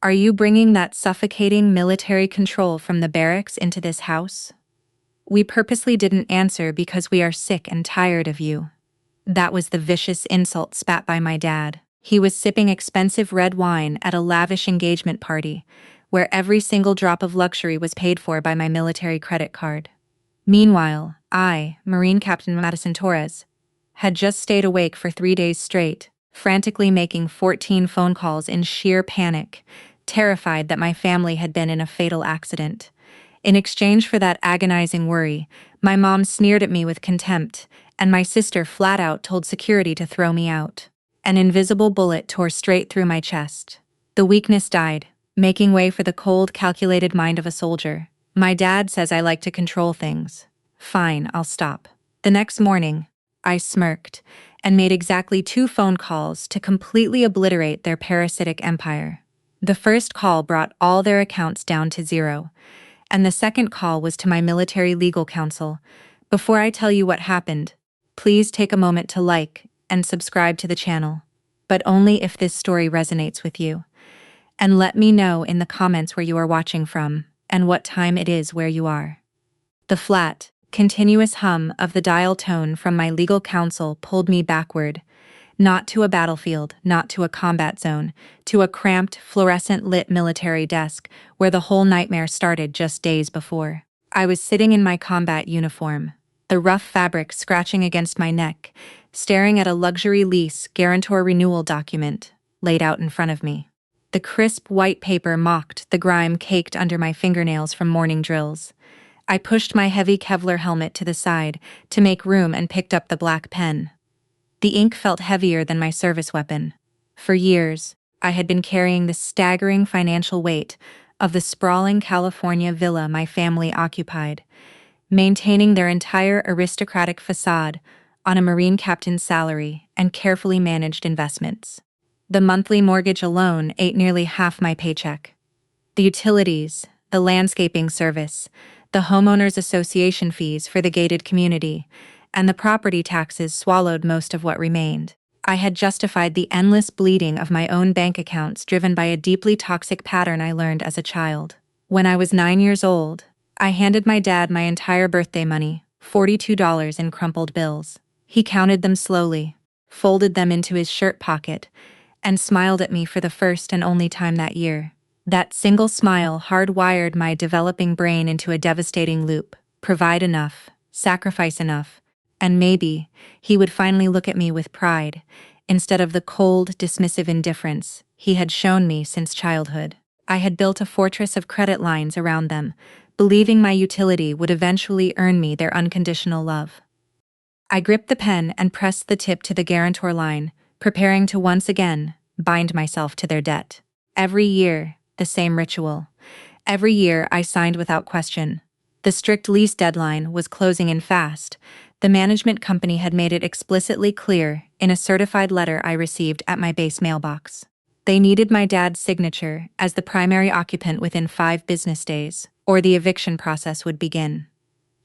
Are you bringing that suffocating military control from the barracks into this house? We purposely didn't answer because we are sick and tired of you. That was the vicious insult spat by my dad. He was sipping expensive red wine at a lavish engagement party, where every single drop of luxury was paid for by my military credit card. Meanwhile, I, Marine Captain Madison Torres, had just stayed awake for 3 days straight, frantically making 14 phone calls in sheer panic, terrified that my family had been in a fatal accident. In exchange for that agonizing worry, my mom sneered at me with contempt, and my sister flat out told security to throw me out. An invisible bullet tore straight through my chest. The weakness died, making way for the cold, calculated mind of a soldier. My dad says I like to control things. Fine, I'll stop. The next morning, I smirked and made exactly 2 phone calls to completely obliterate their parasitic empire. The first call brought all their accounts down to 0, and the second call was to my military legal counsel. Before I tell you what happened, please take a moment to like and subscribe to the channel, but only if this story resonates with you. And let me know in the comments where you are watching from and what time it is where you are. The flat, continuous hum of the dial tone from my legal counsel pulled me backward, not to a battlefield, not to a combat zone, to a cramped, fluorescent-lit military desk where the whole nightmare started just days before. I was sitting in my combat uniform, the rough fabric scratching against my neck, staring at a luxury lease guarantor renewal document laid out in front of me. The crisp white paper mocked the grime caked under my fingernails from morning drills. I pushed my heavy Kevlar helmet to the side to make room and picked up the black pen. The ink felt heavier than my service weapon. For years, I had been carrying the staggering financial weight of the sprawling California villa my family occupied, maintaining their entire aristocratic facade on a Marine captain's salary and carefully managed investments. The monthly mortgage alone ate nearly half my paycheck. The utilities, the landscaping service, the homeowners association fees for the gated community, and the property taxes swallowed most of what remained. I had justified the endless bleeding of my own bank accounts driven by a deeply toxic pattern I learned as a child. When I was 9 years old, I handed my dad my entire birthday money, $42 in crumpled bills. He counted them slowly, folded them into his shirt pocket, and smiled at me for the first and only time that year. That single smile hardwired my developing brain into a devastating loop: provide enough, sacrifice enough, and maybe he would finally look at me with pride, instead of the cold, dismissive indifference he had shown me since childhood. I had built a fortress of credit lines around them, believing my utility would eventually earn me their unconditional love. I gripped the pen and pressed the tip to the guarantor line, preparing to once again bind myself to their debt. Every year, the same ritual. Every year I signed without question. The strict lease deadline was closing in fast. The management company had made it explicitly clear in a certified letter I received at my base mailbox. They needed my dad's signature as the primary occupant within 5 business days, or the eviction process would begin.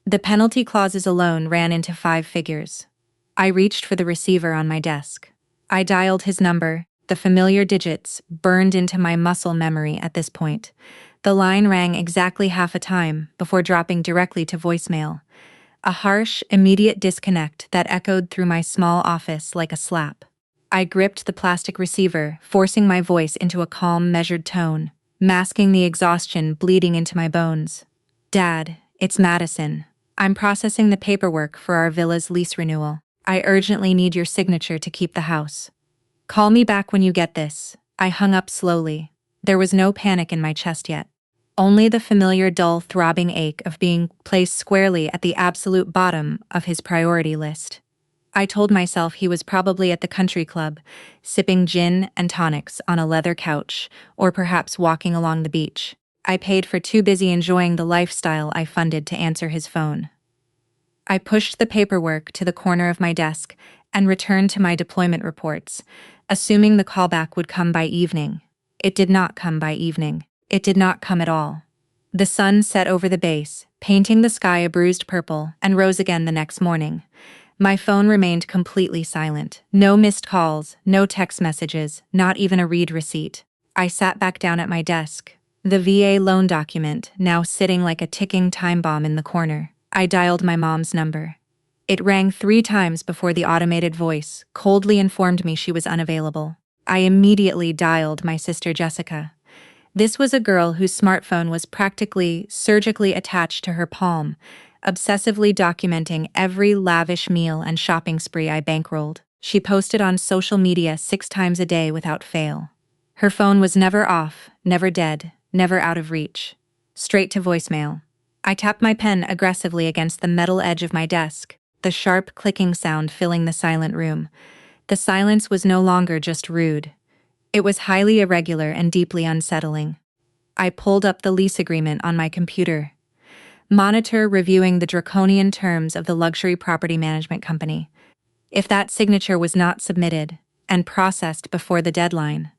The penalty clauses alone ran into 5 figures. I reached for the receiver on my desk. I dialed his number. The familiar digits burned into my muscle memory at this point. The line rang exactly half a time before dropping directly to voicemail. A harsh, immediate disconnect that echoed through my small office like a slap. I gripped the plastic receiver, forcing my voice into a calm, measured tone, masking the exhaustion bleeding into my bones. "Dad, it's Madison. I'm processing the paperwork for our villa's lease renewal. I urgently need your signature to keep the house. Call me back when you get this." I hung up slowly. There was no panic in my chest yet. Only the familiar dull throbbing ache of being placed squarely at the absolute bottom of his priority list. I told myself he was probably at the country club, sipping gin and tonics on a leather couch, or perhaps walking along the beach. I paid for too busy enjoying the lifestyle I funded to answer his phone. I pushed the paperwork to the corner of my desk and returned to my deployment reports, assuming the callback would come by evening. It did not come by evening. It did not come at all. The sun set over the base, painting the sky a bruised purple, and rose again the next morning. My phone remained completely silent. No missed calls, no text messages, not even a read receipt. I sat back down at my desk, the VA loan document now sitting like a ticking time bomb in the corner. I dialed my mom's number. It rang 3 times before the automated voice coldly informed me she was unavailable. I immediately dialed my sister Jessica. This was a girl whose smartphone was practically surgically attached to her palm, obsessively documenting every lavish meal and shopping spree I bankrolled. She posted on social media 6 times a day without fail. Her phone was never off, never dead, never out of reach. Straight to voicemail. I tapped my pen aggressively against the metal edge of my desk, the sharp clicking sound filling the silent room. The silence was no longer just rude. It was highly irregular and deeply unsettling. I pulled up the lease agreement on my computer. Monitor reviewing the draconian terms of the luxury property management company. If that signature was not submitted and processed before the deadline,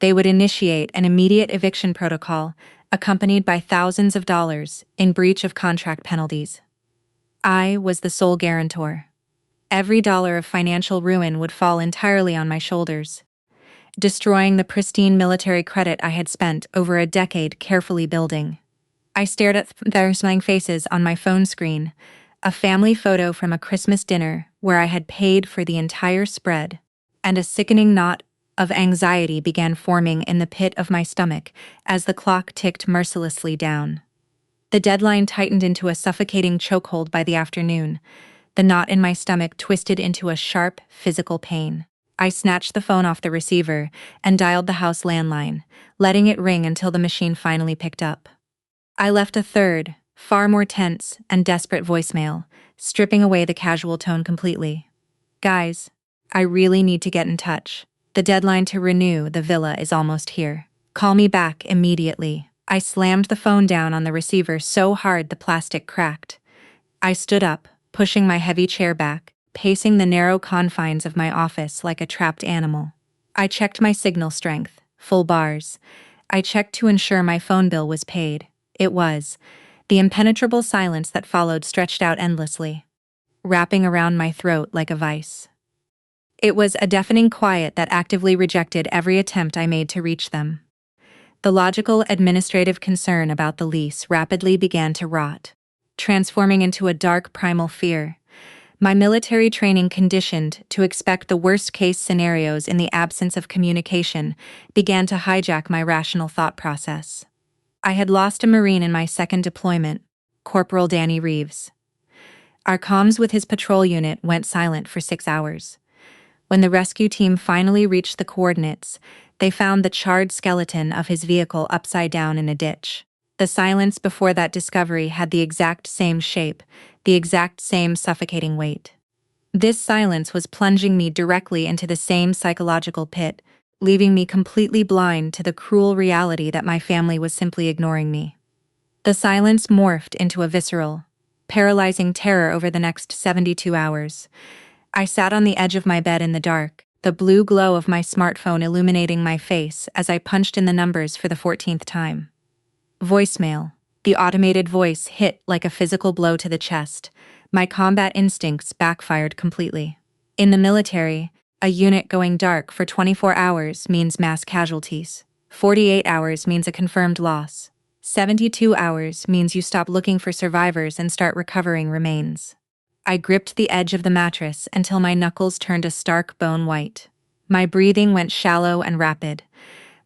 they would initiate an immediate eviction protocol accompanied by thousands of dollars in breach of contract penalties. I was the sole guarantor. Every dollar of financial ruin would fall entirely on my shoulders, destroying the pristine military credit I had spent over a decade carefully building. I stared at their smiling faces on my phone screen, a family photo from a Christmas dinner where I had paid for the entire spread, and a sickening knot of anxiety began forming in the pit of my stomach as the clock ticked mercilessly down. The deadline tightened into a suffocating chokehold by the afternoon. The knot in my stomach twisted into a sharp, physical pain. I snatched the phone off the receiver and dialed the house landline, letting it ring until the machine finally picked up. I left a third, far more tense and desperate voicemail, stripping away the casual tone completely. Guys, I really need to get in touch. The deadline to renew the villa is almost here. Call me back immediately. I slammed the phone down on the receiver so hard the plastic cracked. I stood up, pushing my heavy chair back, pacing the narrow confines of my office like a trapped animal. I checked my signal strength, full bars. I checked to ensure my phone bill was paid. It was. The impenetrable silence that followed stretched out endlessly, wrapping around my throat like a vice. It was a deafening quiet that actively rejected every attempt I made to reach them. The logical administrative concern about the lease rapidly began to rot, transforming into a dark primal fear. My military training, conditioned to expect the worst-case scenarios in the absence of communication, began to hijack my rational thought process. I had lost a Marine in my second deployment, Corporal Danny Reeves. Our comms with his patrol unit went silent for 6 hours. When the rescue team finally reached the coordinates, they found the charred skeleton of his vehicle upside down in a ditch. The silence before that discovery had the exact same shape, the exact same suffocating weight. This silence was plunging me directly into the same psychological pit, leaving me completely blind to the cruel reality that my family was simply ignoring me. The silence morphed into a visceral, paralyzing terror over the next 72 hours. I sat on the edge of my bed in the dark, the blue glow of my smartphone illuminating my face as I punched in the numbers for the 14th time. Voicemail. The automated voice hit like a physical blow to the chest. My combat instincts backfired completely. In the military, a unit going dark for 24 hours means mass casualties. 48 hours means a confirmed loss. 72 hours means you stop looking for survivors and start recovering remains. I gripped the edge of the mattress until my knuckles turned a stark bone white. My breathing went shallow and rapid.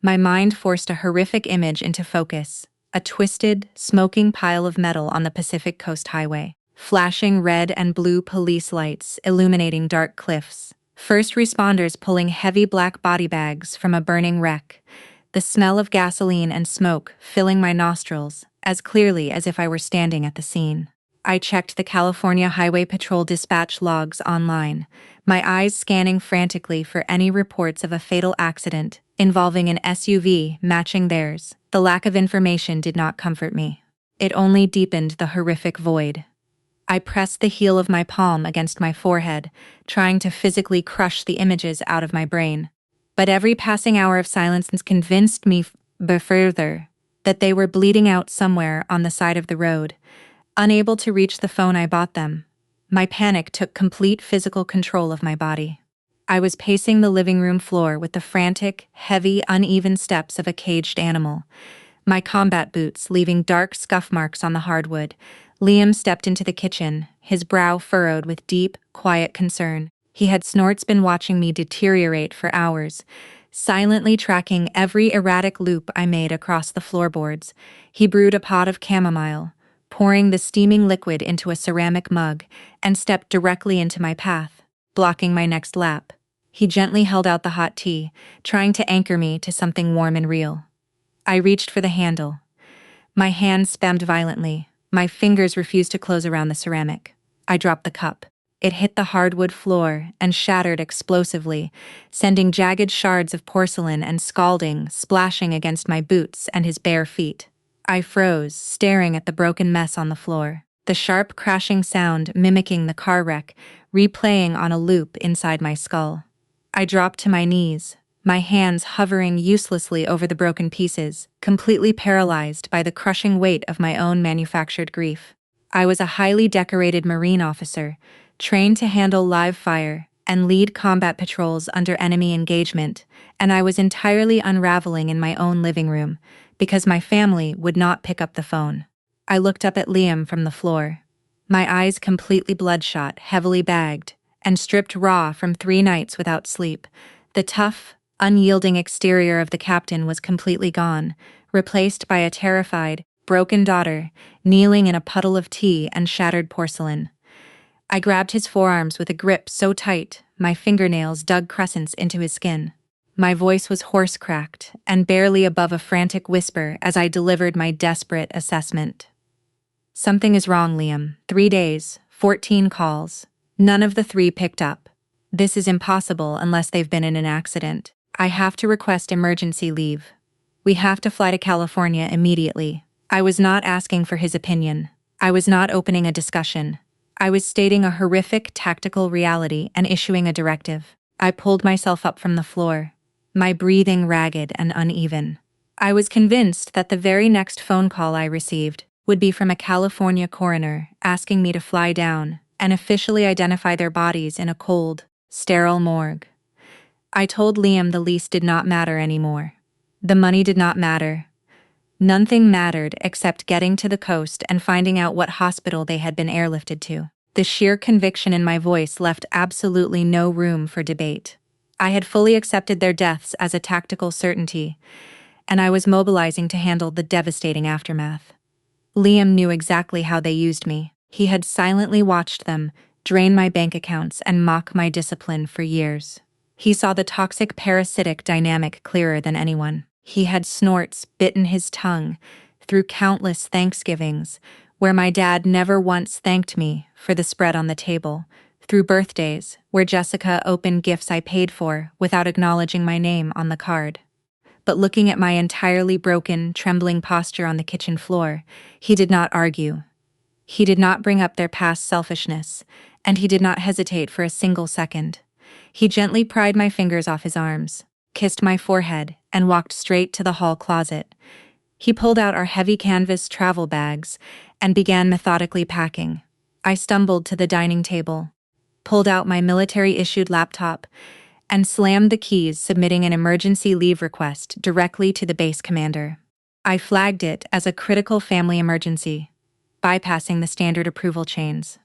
My mind forced a horrific image into focus, a twisted, smoking pile of metal on the Pacific Coast Highway, flashing red and blue police lights illuminating dark cliffs, first responders pulling heavy black body bags from a burning wreck, the smell of gasoline and smoke filling my nostrils as clearly as if I were standing at the scene. I checked the California Highway Patrol dispatch logs online, my eyes scanning frantically for any reports of a fatal accident involving an SUV matching theirs. The lack of information did not comfort me. It only deepened the horrific void. I pressed the heel of my palm against my forehead, trying to physically crush the images out of my brain. But every passing hour of silence convinced me further that they were bleeding out somewhere on the side of the road. Unable to reach the phone I bought them, my panic took complete physical control of my body. I was pacing the living room floor with the frantic, heavy, uneven steps of a caged animal, my combat boots leaving dark scuff marks on the hardwood. Liam stepped into the kitchen, his brow furrowed with deep, quiet concern. He had snorts been watching me deteriorate for hours, silently tracking every erratic loop I made across the floorboards. He brewed a pot of chamomile, pouring the steaming liquid into a ceramic mug, and stepped directly into my path, blocking my next lap. He gently held out the hot tea, trying to anchor me to something warm and real. I reached for the handle. My hand spasmed violently. My fingers refused to close around the ceramic. I dropped the cup. It hit the hardwood floor and shattered explosively, sending jagged shards of porcelain and scalding, splashing against my boots and his bare feet. I froze, staring at the broken mess on the floor, the sharp crashing sound mimicking the car wreck, replaying on a loop inside my skull. I dropped to my knees, my hands hovering uselessly over the broken pieces, completely paralyzed by the crushing weight of my own manufactured grief. I was a highly decorated Marine officer, trained to handle live fire and lead combat patrols under enemy engagement, and I was entirely unraveling in my own living room, because my family would not pick up the phone. I looked up at Liam from the floor, my eyes completely bloodshot, heavily bagged, and stripped raw from 3 nights without sleep. The tough, unyielding exterior of the captain was completely gone, replaced by a terrified, broken daughter, kneeling in a puddle of tea and shattered porcelain. I grabbed his forearms with a grip so tight, my fingernails dug crescents into his skin. My voice was hoarse-cracked and barely above a frantic whisper as I delivered my desperate assessment. Something is wrong, Liam. 3 days, 14 calls. None of the 3 picked up. This is impossible unless they've been in an accident. I have to request emergency leave. We have to fly to California immediately. I was not asking for his opinion. I was not opening a discussion. I was stating a horrific tactical reality and issuing a directive. I pulled myself up from the floor, my breathing ragged and uneven. I was convinced that the very next phone call I received would be from a California coroner asking me to fly down and officially identify their bodies in a cold, sterile morgue. I told Liam the lease did not matter anymore. The money did not matter. Nothing mattered except getting to the coast and finding out what hospital they had been airlifted to. The sheer conviction in my voice left absolutely no room for debate. I had fully accepted their deaths as a tactical certainty, and I was mobilizing to handle the devastating aftermath. Liam knew exactly how they used me. He had silently watched them drain my bank accounts and mock my discipline for years. He saw the toxic parasitic dynamic clearer than anyone. He had snorts bitten his tongue through countless Thanksgivings, where my dad never once thanked me for the spread on the table, through birthdays where Jessica opened gifts I paid for without acknowledging my name on the card. But looking at my entirely broken, trembling posture on the kitchen floor, he did not argue. He did not bring up their past selfishness, and he did not hesitate for a single second. He gently pried my fingers off his arms, kissed my forehead, and walked straight to the hall closet. He pulled out our heavy canvas travel bags and began methodically packing. I stumbled to the dining table, pulled out my military-issued laptop, and slammed the keys, submitting an emergency leave request directly to the base commander. I flagged it as a critical family emergency, bypassing the standard approval chains.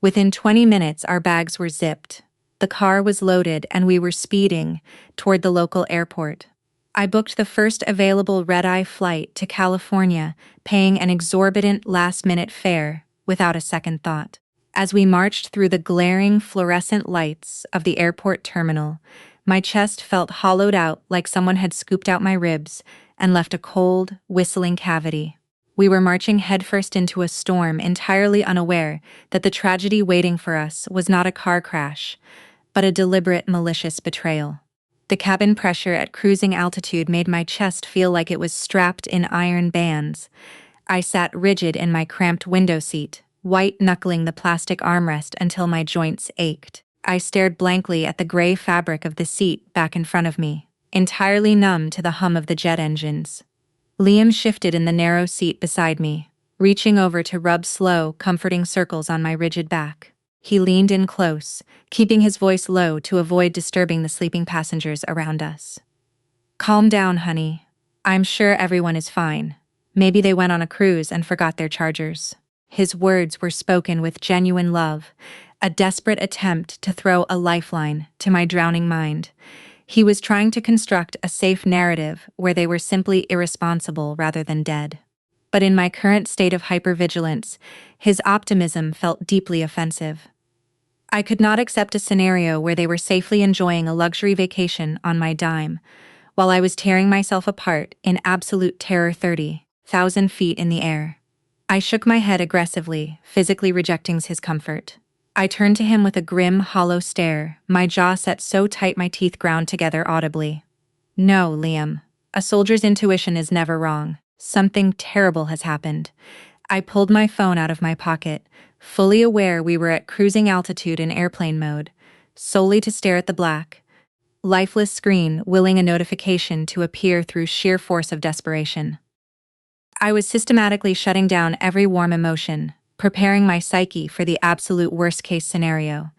Within 20 minutes, our bags were zipped. The car was loaded and we were speeding toward the local airport. I booked the first available red-eye flight to California, paying an exorbitant last-minute fare without a second thought. As we marched through the glaring fluorescent lights of the airport terminal, my chest felt hollowed out like someone had scooped out my ribs and left a cold, whistling cavity. We were marching headfirst into a storm, entirely unaware that the tragedy waiting for us was not a car crash, but a deliberate, malicious betrayal. The cabin pressure at cruising altitude made my chest feel like it was strapped in iron bands. I sat rigid in my cramped window seat, white-knuckling the plastic armrest until my joints ached. I stared blankly at the gray fabric of the seat back in front of me, entirely numb to the hum of the jet engines. Liam shifted in the narrow seat beside me, reaching over to rub slow, comforting circles on my rigid back. He leaned in close, keeping his voice low to avoid disturbing the sleeping passengers around us. "Calm down, honey. I'm sure everyone is fine. Maybe they went on a cruise and forgot their chargers." His words were spoken with genuine love, a desperate attempt to throw a lifeline to my drowning mind. He was trying to construct a safe narrative where they were simply irresponsible rather than dead. But in my current state of hypervigilance, his optimism felt deeply offensive. I could not accept a scenario where they were safely enjoying a luxury vacation on my dime, while I was tearing myself apart in absolute terror 30,000 feet in the air. I shook my head aggressively, physically rejecting his comfort. I turned to him with a grim, hollow stare, my jaw set so tight my teeth ground together audibly. "No, Liam. A soldier's intuition is never wrong. Something terrible has happened." I pulled my phone out of my pocket, fully aware we were at cruising altitude in airplane mode, solely to stare at the black, lifeless screen, willing a notification to appear through sheer force of desperation. I was systematically shutting down every warm emotion, preparing my psyche for the absolute worst-case scenario.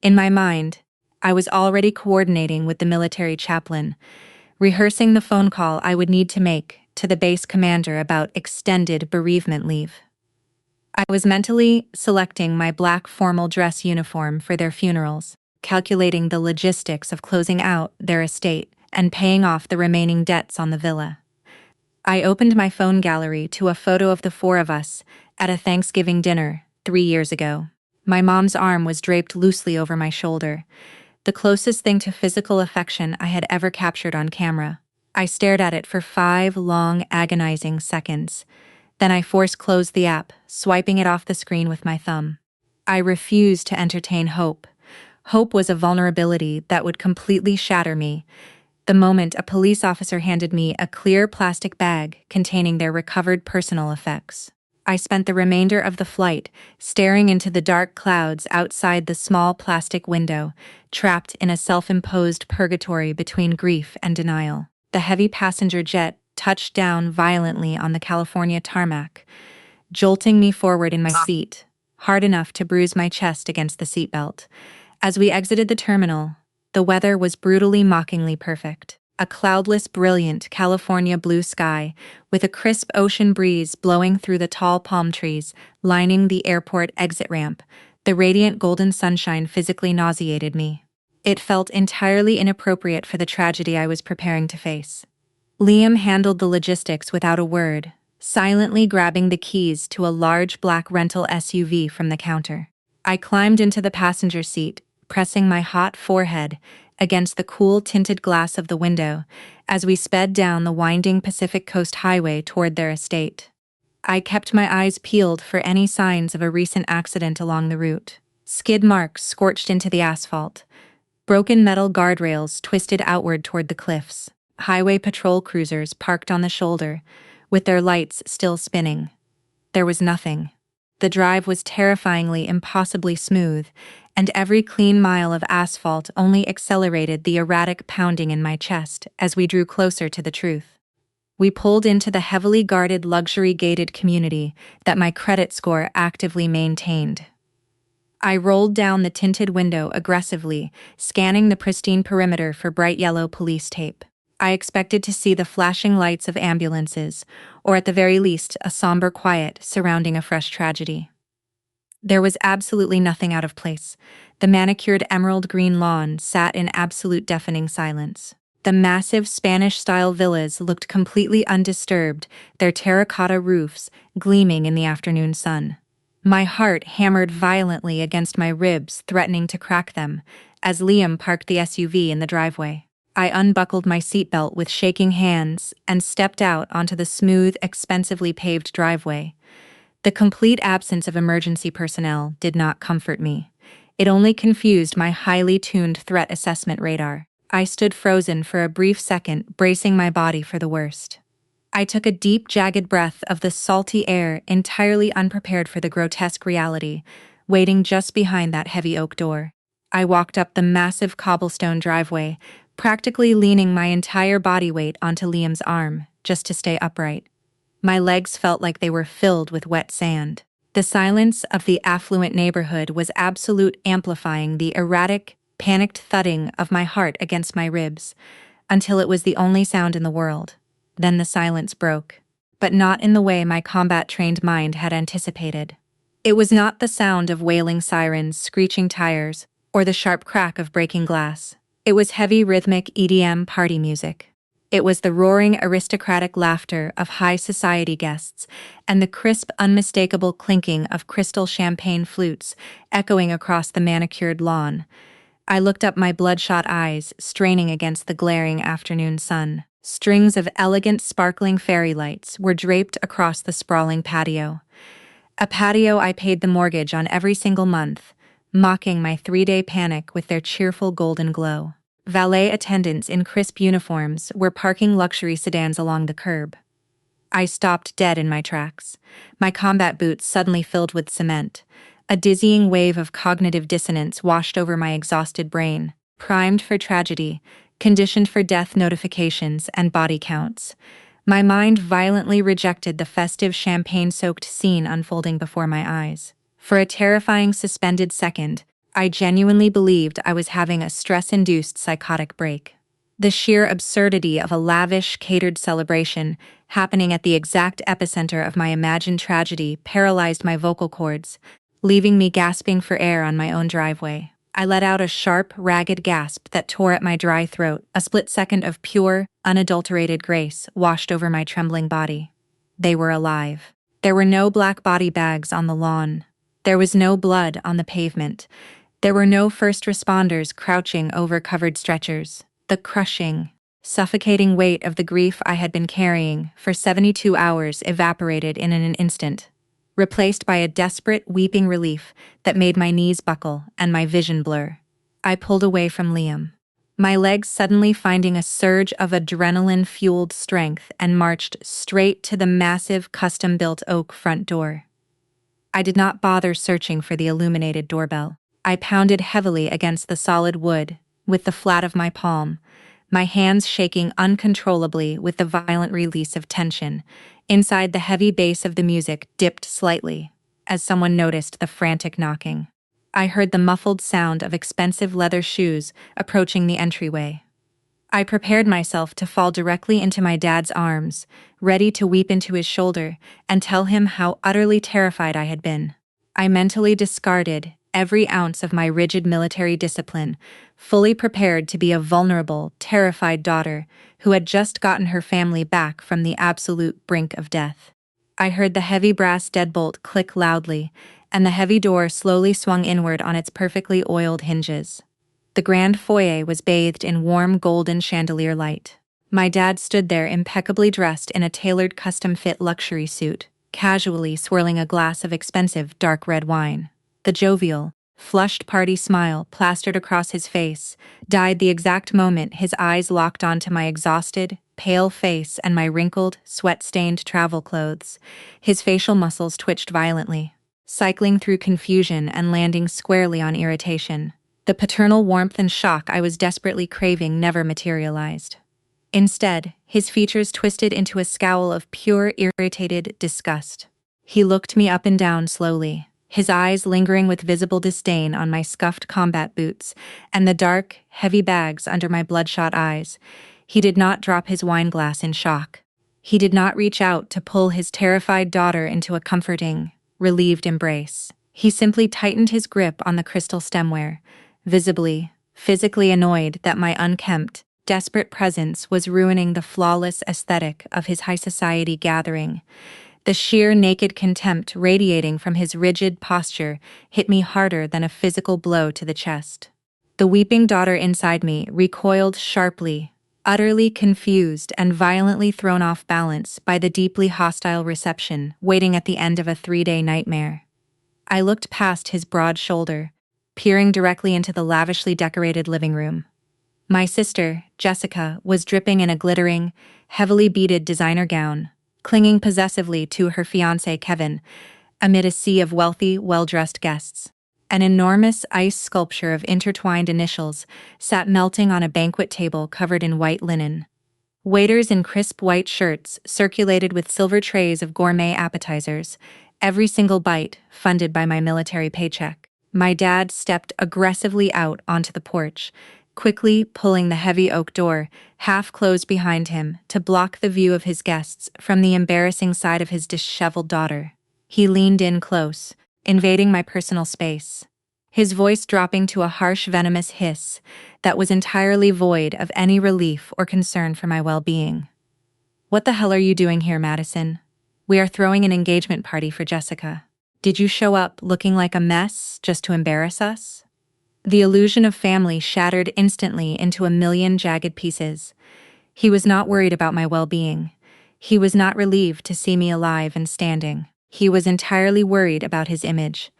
In my mind, I was already coordinating with the military chaplain, rehearsing the phone call I would need to make to the base commander about extended bereavement leave. I was mentally selecting my black formal dress uniform for their funerals, calculating the logistics of closing out their estate and paying off the remaining debts on the villa. I opened my phone gallery to a photo of the four of us at a Thanksgiving dinner 3 years ago. My mom's arm was draped loosely over my shoulder, the closest thing to physical affection I had ever captured on camera. I stared at it for 5 long, agonizing seconds. Then I force-closed the app, swiping it off the screen with my thumb. I refused to entertain hope. Hope was a vulnerability that would completely shatter me the moment a police officer handed me a clear plastic bag containing their recovered personal effects. I spent the remainder of the flight staring into the dark clouds outside the small plastic window, trapped in a self-imposed purgatory between grief and denial. The heavy passenger jet touched down violently on the California tarmac, jolting me forward in my seat, hard enough to bruise my chest against the seatbelt. As we exited the terminal, the weather was brutally, mockingly perfect. A cloudless, brilliant California blue sky, with a crisp ocean breeze blowing through the tall palm trees lining the airport exit ramp. The radiant golden sunshine physically nauseated me. It felt entirely inappropriate for the tragedy I was preparing to face. Liam handled the logistics without a word, silently grabbing the keys to a large black rental SUV from the counter. I climbed into the passenger seat, pressing my hot forehead against the cool tinted glass of the window as we sped down the winding Pacific Coast Highway toward their estate. I kept my eyes peeled for any signs of a recent accident along the route. Skid marks scorched into the asphalt, broken metal guardrails twisted outward toward the cliffs, highway patrol cruisers parked on the shoulder, with their lights still spinning. There was nothing. The drive was terrifyingly, impossibly smooth, and every clean mile of asphalt only accelerated the erratic pounding in my chest as we drew closer to the truth. We pulled into the heavily guarded luxury-gated community that my credit score actively maintained. I rolled down the tinted window aggressively, scanning the pristine perimeter for bright yellow police tape. I expected to see the flashing lights of ambulances, or at the very least, a somber quiet surrounding a fresh tragedy. There was absolutely nothing out of place. The manicured emerald green lawn sat in absolute deafening silence. The massive Spanish-style villas looked completely undisturbed, their terracotta roofs gleaming in the afternoon sun. My heart hammered violently against my ribs, threatening to crack them, as Liam parked the SUV in the driveway. I unbuckled my seatbelt with shaking hands and stepped out onto the smooth, expensively paved driveway. The complete absence of emergency personnel did not comfort me. It only confused my highly tuned threat assessment radar. I stood frozen for a brief second, bracing my body for the worst. I took a deep, jagged breath of the salty air, entirely unprepared for the grotesque reality, waiting just behind that heavy oak door. I walked up the massive cobblestone driveway, practically leaning my entire body weight onto Liam's arm, just to stay upright. My legs felt like they were filled with wet sand. The silence of the affluent neighborhood was absolute, amplifying the erratic, panicked thudding of my heart against my ribs, until it was the only sound in the world. Then the silence broke. But not in the way my combat-trained mind had anticipated. It was not the sound of wailing sirens, screeching tires, or the sharp crack of breaking glass. It was heavy, rhythmic EDM party music. It was the roaring, aristocratic laughter of high society guests, and the crisp, unmistakable clinking of crystal champagne flutes echoing across the manicured lawn. I looked up, my bloodshot eyes straining against the glaring afternoon sun. Strings of elegant, sparkling fairy lights were draped across the sprawling patio. A patio I paid the mortgage on every single month, mocking my 3-day panic with their cheerful golden glow. Valet attendants in crisp uniforms were parking luxury sedans along the curb. I stopped dead in my tracks, my combat boots suddenly filled with cement. A dizzying wave of cognitive dissonance washed over my exhausted brain, primed for tragedy, conditioned for death notifications and body counts. My mind violently rejected the festive champagne-soaked scene unfolding before my eyes. For a terrifying suspended second, I genuinely believed I was having a stress-induced psychotic break. The sheer absurdity of a lavish, catered celebration happening at the exact epicenter of my imagined tragedy paralyzed my vocal cords, leaving me gasping for air on my own driveway. I let out a sharp, ragged gasp that tore at my dry throat. A split second of pure, unadulterated grace washed over my trembling body. They were alive. There were no black body bags on the lawn. There was no blood on the pavement. There were no first responders crouching over covered stretchers. The crushing, suffocating weight of the grief I had been carrying for 72 hours evaporated in an instant, replaced by a desperate, weeping relief that made my knees buckle and my vision blur. I pulled away from Liam, my legs suddenly finding a surge of adrenaline-fueled strength, and marched straight to the massive, custom-built oak front door. I did not bother searching for the illuminated doorbell. I pounded heavily against the solid wood with the flat of my palm, my hands shaking uncontrollably with the violent release of tension. Inside, the heavy bass of the music dipped slightly as someone noticed the frantic knocking. I heard the muffled sound of expensive leather shoes approaching the entryway. I prepared myself to fall directly into my dad's arms, ready to weep into his shoulder and tell him how utterly terrified I had been. I mentally discarded every ounce of my rigid military discipline, fully prepared to be a vulnerable, terrified daughter who had just gotten her family back from the absolute brink of death. I heard the heavy brass deadbolt click loudly, and the heavy door slowly swung inward on its perfectly oiled hinges. The grand foyer was bathed in warm golden chandelier light. My dad stood there impeccably dressed in a tailored custom-fit luxury suit, casually swirling a glass of expensive dark red wine. The jovial, flushed party smile plastered across his face died the exact moment his eyes locked onto my exhausted, pale face and my wrinkled, sweat-stained travel clothes. His facial muscles twitched violently, cycling through confusion and landing squarely on irritation. The paternal warmth and shock I was desperately craving never materialized. Instead, his features twisted into a scowl of pure, irritated disgust. He looked me up and down slowly, his eyes lingering with visible disdain on my scuffed combat boots and the dark, heavy bags under my bloodshot eyes. He did not drop his wine glass in shock. He did not reach out to pull his terrified daughter into a comforting, relieved embrace. He simply tightened his grip on the crystal stemware, visibly, physically annoyed that my unkempt, desperate presence was ruining the flawless aesthetic of his high society gathering. The sheer naked contempt radiating from his rigid posture hit me harder than a physical blow to the chest. The weeping daughter inside me recoiled sharply, utterly confused and violently thrown off balance by the deeply hostile reception waiting at the end of a 3-day nightmare. I looked past his broad shoulder, peering directly into the lavishly decorated living room. My sister, Jessica, was dripping in a glittering, heavily beaded designer gown, clinging possessively to her fiancé Kevin, amid a sea of wealthy, well-dressed guests. An enormous ice sculpture of intertwined initials sat melting on a banquet table covered in white linen. Waiters in crisp white shirts circulated with silver trays of gourmet appetizers, every single bite funded by my military paycheck. My dad stepped aggressively out onto the porch, quickly pulling the heavy oak door, half closed behind him, to block the view of his guests from the embarrassing side of his disheveled daughter. He leaned in close, invading my personal space, his voice dropping to a harsh, venomous hiss that was entirely void of any relief or concern for my well-being. "What the hell are you doing here, Madison? We are throwing an engagement party for Jessica. Did you show up looking like a mess just to embarrass us?" The illusion of family shattered instantly into a million jagged pieces. He was not worried about my well-being. He was not relieved to see me alive and standing. He was entirely worried about his image.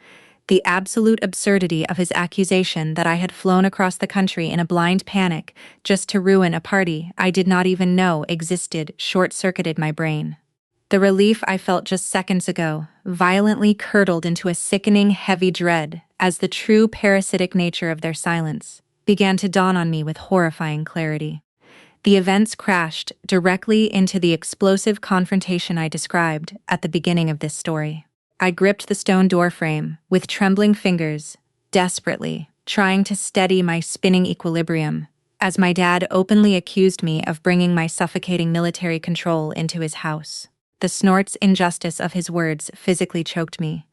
The absolute absurdity of his accusation that I had flown across the country in a blind panic just to ruin a party I did not even know existed short-circuited my brain. The relief I felt just seconds ago violently curdled into a sickening, heavy dread as the true parasitic nature of their silence began to dawn on me with horrifying clarity. The events crashed directly into the explosive confrontation I described at the beginning of this story. I gripped the stone doorframe with trembling fingers, desperately, trying to steady my spinning equilibrium, as my dad openly accused me of bringing my suffocating military control into his house. The snorts injustice of his words physically choked me.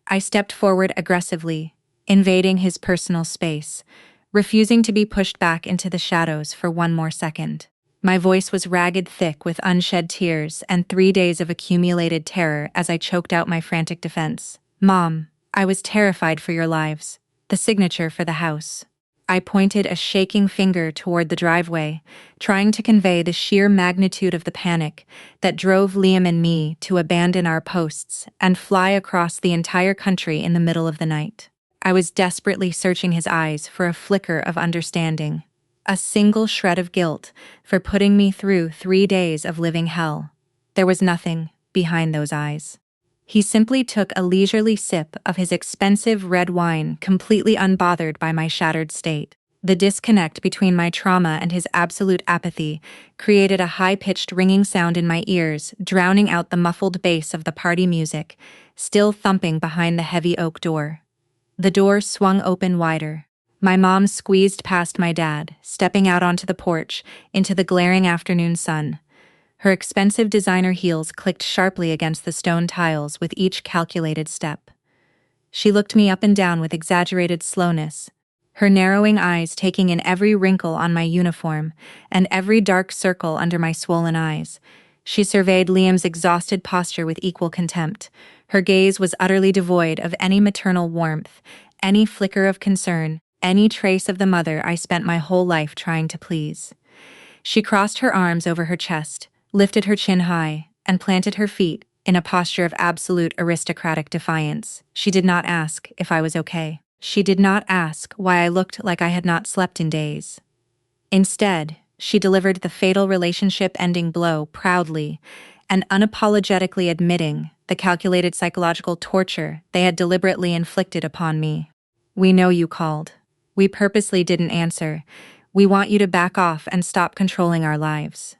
I stepped forward aggressively, invading his personal space, refusing to be pushed back into the shadows for one more second. My voice was ragged thick with unshed tears and 3 days of accumulated terror as I choked out my frantic defense. "Mom, I was terrified for your lives. The signature for the house." I pointed a shaking finger toward the driveway, trying to convey the sheer magnitude of the panic that drove Liam and me to abandon our posts and fly across the entire country in the middle of the night. I was desperately searching his eyes for a flicker of understanding, a single shred of guilt for putting me through 3 days of living hell. There was nothing behind those eyes. He simply took a leisurely sip of his expensive red wine, completely unbothered by my shattered state. The disconnect between my trauma and his absolute apathy created a high-pitched ringing sound in my ears, drowning out the muffled bass of the party music, still thumping behind the heavy oak door. The door swung open wider. My mom squeezed past my dad, stepping out onto the porch into the glaring afternoon sun. Her expensive designer heels clicked sharply against the stone tiles with each calculated step. She looked me up and down with exaggerated slowness, her narrowing eyes taking in every wrinkle on my uniform and every dark circle under my swollen eyes. She surveyed Liam's exhausted posture with equal contempt. Her gaze was utterly devoid of any maternal warmth, any flicker of concern, any trace of the mother I spent my whole life trying to please. She crossed her arms over her chest, lifted her chin high, and planted her feet in a posture of absolute aristocratic defiance. She did not ask if I was okay. She did not ask why I looked like I had not slept in days. Instead, she delivered the fatal relationship-ending blow proudly and unapologetically admitting the calculated psychological torture they had deliberately inflicted upon me. "We know you called. We purposely didn't answer. We want you to back off and stop controlling our lives.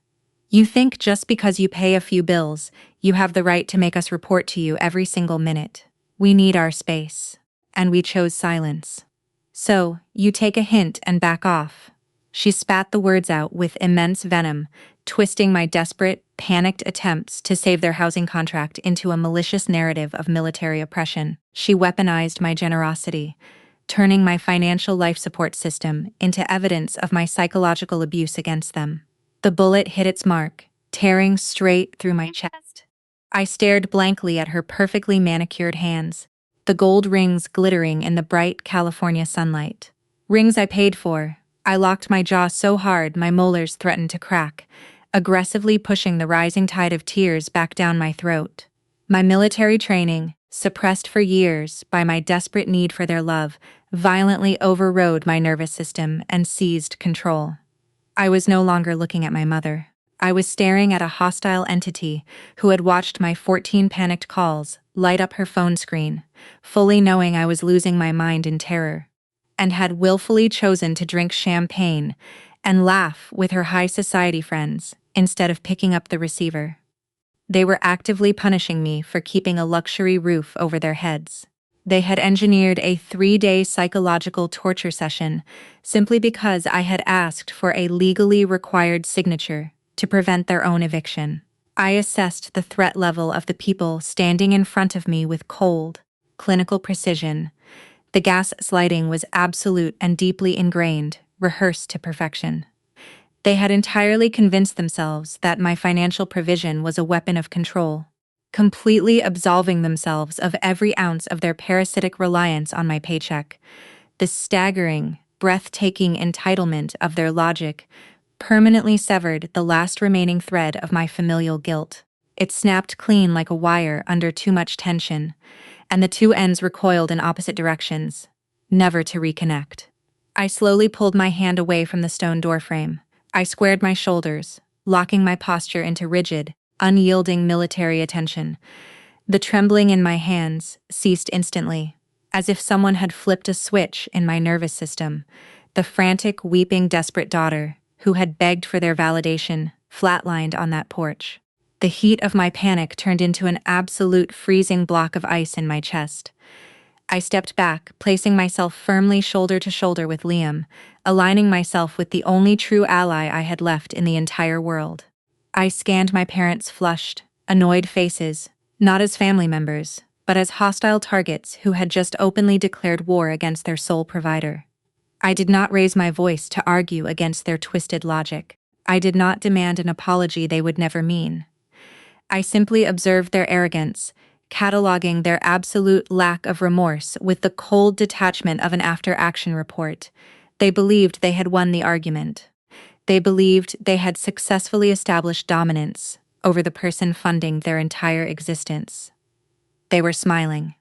You think just because you pay a few bills, you have the right to make us report to you every single minute. We need our space. And we chose silence. So, you take a hint and back off." She spat the words out with immense venom, twisting my desperate, panicked attempts to save their housing contract into a malicious narrative of military oppression. She weaponized my generosity, turning my financial life support system into evidence of my psychological abuse against them. The bullet hit its mark, tearing straight through my chest. I stared blankly at her perfectly manicured hands, the gold rings glittering in the bright California sunlight. Rings I paid for. I locked my jaw so hard my molars threatened to crack, aggressively pushing the rising tide of tears back down my throat. My military training, suppressed for years by my desperate need for their love, violently overrode my nervous system and seized control. I was no longer looking at my mother. I was staring at a hostile entity who had watched my 14 panicked calls light up her phone screen, fully knowing I was losing my mind in terror, and had willfully chosen to drink champagne and laugh with her high society friends instead of picking up the receiver. They were actively punishing me for keeping a luxury roof over their heads. They had engineered a 3-day psychological torture session simply because I had asked for a legally required signature to prevent their own eviction. I assessed the threat level of the people standing in front of me with cold, clinical precision. The gaslighting was absolute and deeply ingrained, rehearsed to perfection. They had entirely convinced themselves that my financial provision was a weapon of control, completely absolving themselves of every ounce of their parasitic reliance on my paycheck. The staggering, breathtaking entitlement of their logic permanently severed the last remaining thread of my familial guilt. It snapped clean like a wire under too much tension, and the two ends recoiled in opposite directions, never to reconnect. I slowly pulled my hand away from the stone doorframe. I squared my shoulders, locking my posture into rigid, unyielding military attention. The trembling in my hands ceased instantly, as if someone had flipped a switch in my nervous system. The frantic, weeping, desperate daughter, who had begged for their validation, flatlined on that porch. The heat of my panic turned into an absolute freezing block of ice in my chest. I stepped back, placing myself firmly shoulder to shoulder with Liam, aligning myself with the only true ally I had left in the entire world. I scanned my parents' flushed, annoyed faces, not as family members, but as hostile targets who had just openly declared war against their sole provider. I did not raise my voice to argue against their twisted logic. I did not demand an apology they would never mean. I simply observed their arrogance, cataloging their absolute lack of remorse with the cold detachment of an after-action report. They believed they had won the argument. They believed they had successfully established dominance over the person funding their entire existence. They were smiling.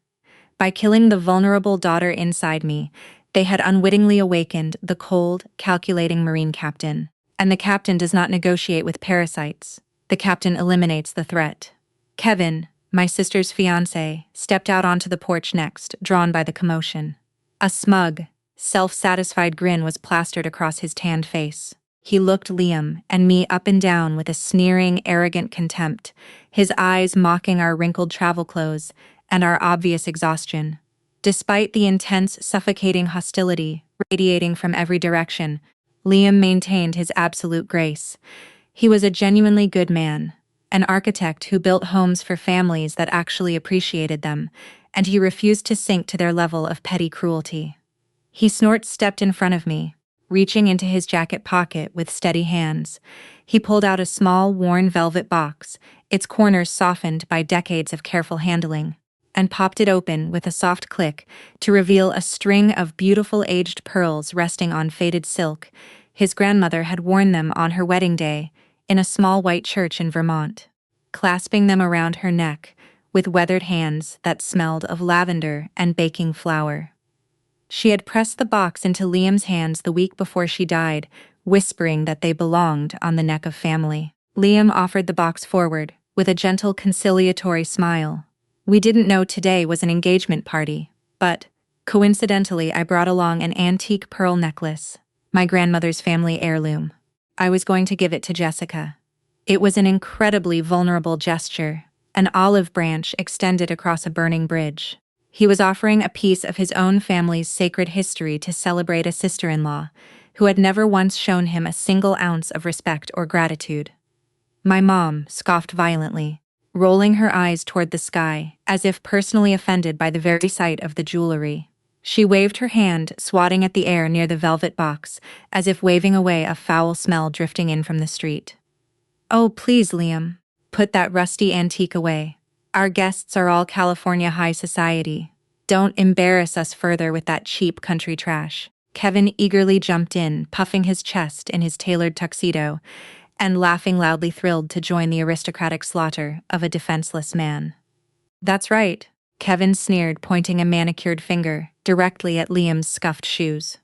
By killing the vulnerable daughter inside me, they had unwittingly awakened the cold, calculating Marine captain. And the captain does not negotiate with parasites. The captain eliminates the threat. Kevin, my sister's fiancé, stepped out onto the porch next, drawn by the commotion. A smug, self-satisfied grin was plastered across his tanned face. He looked Liam and me up and down with a sneering, arrogant contempt, his eyes mocking our wrinkled travel clothes and our obvious exhaustion. Despite the intense, suffocating hostility radiating from every direction, Liam maintained his absolute grace. He was a genuinely good man, an architect who built homes for families that actually appreciated them, and he refused to sink to their level of petty cruelty. He stepped in front of me, reaching into his jacket pocket with steady hands. He pulled out a small, worn velvet box, its corners softened by decades of careful handling, and popped it open with a soft click to reveal a string of beautiful aged pearls resting on faded silk. His grandmother had worn them on her wedding day in a small white church in Vermont, clasping them around her neck with weathered hands that smelled of lavender and baking flour. She had pressed the box into Liam's hands the week before she died, whispering that they belonged on the neck of family. Liam offered the box forward with a gentle conciliatory smile. We didn't know today was an engagement party, but, coincidentally, I brought along an antique pearl necklace, my grandmother's family heirloom. I was going to give it to Jessica. It was an incredibly vulnerable gesture, an olive branch extended across a burning bridge. He was offering a piece of his own family's sacred history to celebrate a sister-in-law who had never once shown him a single ounce of respect or gratitude. My mom scoffed violently, rolling her eyes toward the sky, as if personally offended by the very sight of the jewelry. She waved her hand, swatting at the air near the velvet box, as if waving away a foul smell drifting in from the street. "Oh, please, Liam, put that rusty antique away. Our guests are all California high society. Don't embarrass us further with that cheap country trash." Kevin eagerly jumped in, puffing his chest in his tailored tuxedo, and laughing loudly, thrilled to join the aristocratic slaughter of a defenseless man. "That's right," Kevin sneered, pointing a manicured finger directly at Liam's scuffed shoes.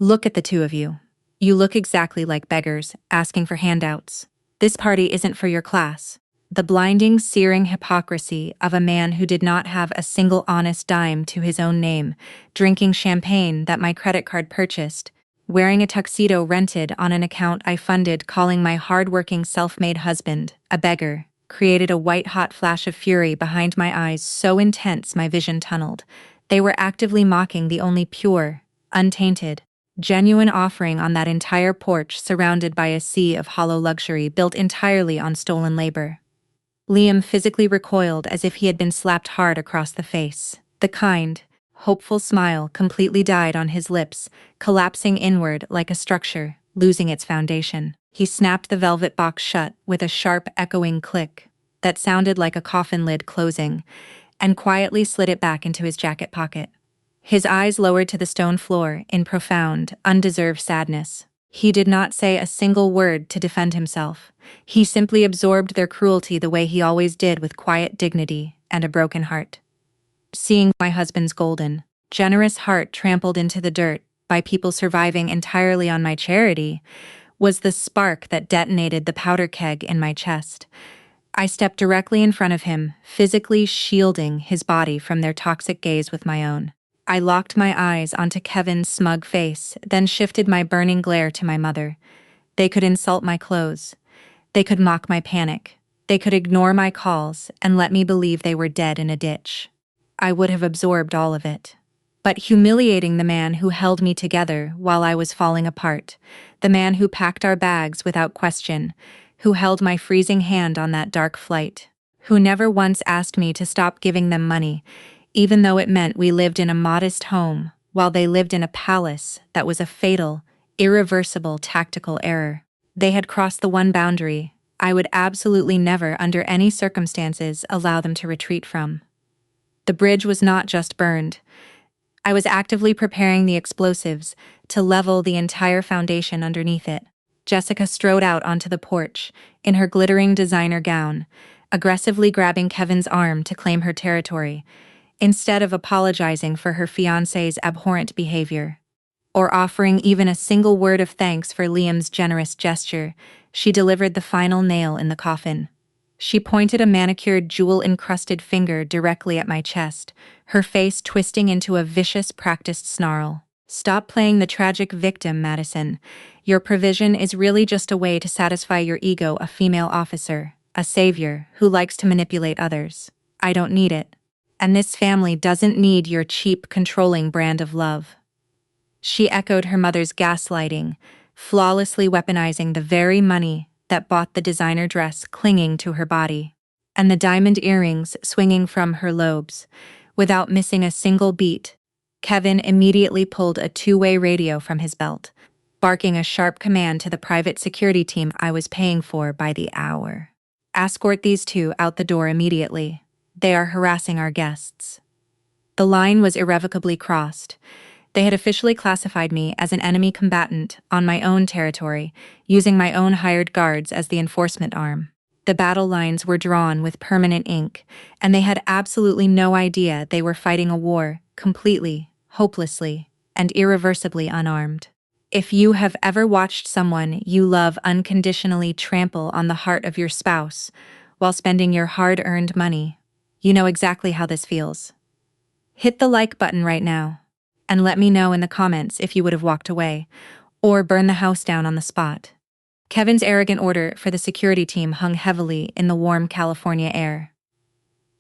"Look at the two of you. You look exactly like beggars, asking for handouts. This party isn't for your class." The blinding, searing hypocrisy of a man who did not have a single honest dime to his own name, drinking champagne that my credit card purchased, wearing a tuxedo rented on an account I funded, calling my hard-working self-made husband a beggar. created a white-hot flash of fury behind my eyes so intense my vision tunneled. They were actively mocking the only pure, untainted, genuine offering on that entire porch surrounded by a sea of hollow luxury built entirely on stolen labor. Liam physically recoiled as if he had been slapped hard across the face. The kind, hopeful smile completely died on his lips, collapsing inward like a structure, losing its foundation. He snapped the velvet box shut with a sharp, echoing click that sounded like a coffin lid closing, and quietly slid it back into his jacket pocket. His eyes lowered to the stone floor in profound, undeserved sadness. He did not say a single word to defend himself. He simply absorbed their cruelty the way he always did, with quiet dignity and a broken heart. Seeing my husband's golden, generous heart trampled into the dirt by people surviving entirely on my charity was the spark that detonated the powder keg in my chest. I stepped directly in front of him, physically shielding his body from their toxic gaze with my own. I locked my eyes onto Kevin's smug face, then shifted my burning glare to my mother. They could insult my clothes. They could mock my panic. They could ignore my calls and let me believe they were dead in a ditch. I would have absorbed all of it. But humiliating the man who held me together while I was falling apart, the man who packed our bags without question, who held my freezing hand on that dark flight, who never once asked me to stop giving them money, even though it meant we lived in a modest home while they lived in a palace that was a fatal, irreversible tactical error. They had crossed the one boundary I would absolutely never, under any circumstances, allow them to retreat from. The bridge was not just burned. I was actively preparing the explosives to level the entire foundation underneath it. Jessica strode out onto the porch, in her glittering designer gown, aggressively grabbing Kevin's arm to claim her territory, instead of apologizing for her fiancé's abhorrent behavior, or offering even a single word of thanks for Liam's generous gesture. She delivered the final nail in the coffin. She pointed a manicured, jewel-encrusted finger directly at my chest, her face twisting into a vicious, practiced snarl. "Stop playing the tragic victim, Madison. Your provision is really just a way to satisfy your ego, a female officer, a savior who likes to manipulate others. I don't need it. And this family doesn't need your cheap, controlling brand of love." She echoed her mother's gaslighting, flawlessly weaponizing the very money that bought the designer dress clinging to her body, and the diamond earrings swinging from her lobes. Without missing a single beat, Kevin immediately pulled a two-way radio from his belt, barking a sharp command to the private security team I was paying for by the hour. "Escort these two out the door immediately. They are harassing our guests." The line was irrevocably crossed. They had officially classified me as an enemy combatant on my own territory, using my own hired guards as the enforcement arm. The battle lines were drawn with permanent ink, and they had absolutely no idea they were fighting a war completely, hopelessly, and irreversibly unarmed. If you have ever watched someone you love unconditionally trample on the heart of your spouse while spending your hard-earned money, you know exactly how this feels. Hit the like button right now, and let me know in the comments if you would have walked away, or burn the house down on the spot. Kevin's arrogant order for the security team hung heavily in the warm California air.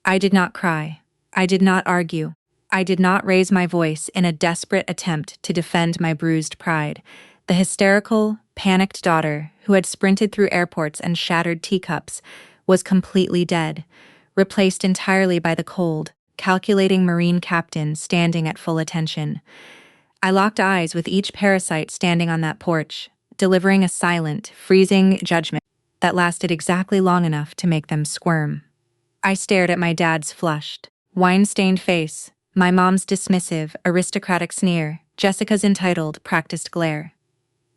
I did not cry. I did not argue. I did not raise my voice in a desperate attempt to defend my bruised pride. The hysterical, panicked daughter who had sprinted through airports and shattered teacups was completely dead, replaced entirely by the cold, calculating Marine captain standing at full attention. I locked eyes with each parasite standing on that porch, delivering a silent, freezing judgment that lasted exactly long enough to make them squirm. I stared at my dad's flushed, wine-stained face, my mom's dismissive, aristocratic sneer, Jessica's entitled, practiced glare.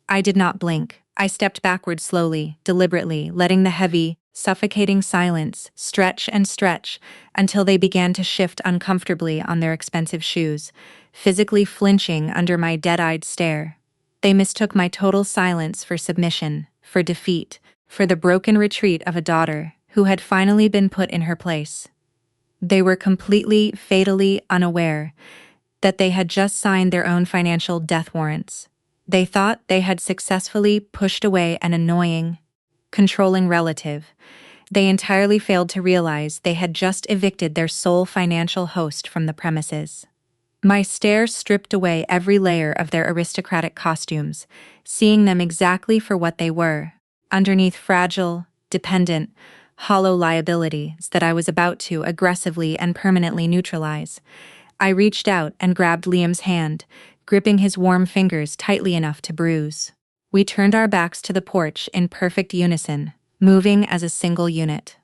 I did not blink. I stepped backward slowly, deliberately, letting the heavy, suffocating silence stretch and stretch until they began to shift uncomfortably on their expensive shoes, physically flinching under my dead-eyed stare. They mistook my total silence for submission, for defeat, for the broken retreat of a daughter who had finally been put in her place. They were completely, fatally unaware that they had just signed their own financial death warrants. They thought they had successfully pushed away an annoying, controlling relative. They entirely failed to realize they had just evicted their sole financial host from the premises. My stare stripped away every layer of their aristocratic costumes, seeing them exactly for what they were, underneath fragile, dependent, hollow liabilities that I was about to aggressively and permanently neutralize. I reached out and grabbed Liam's hand, gripping his warm fingers tightly enough to bruise. We turned our backs to the porch in perfect unison, moving as a single unit.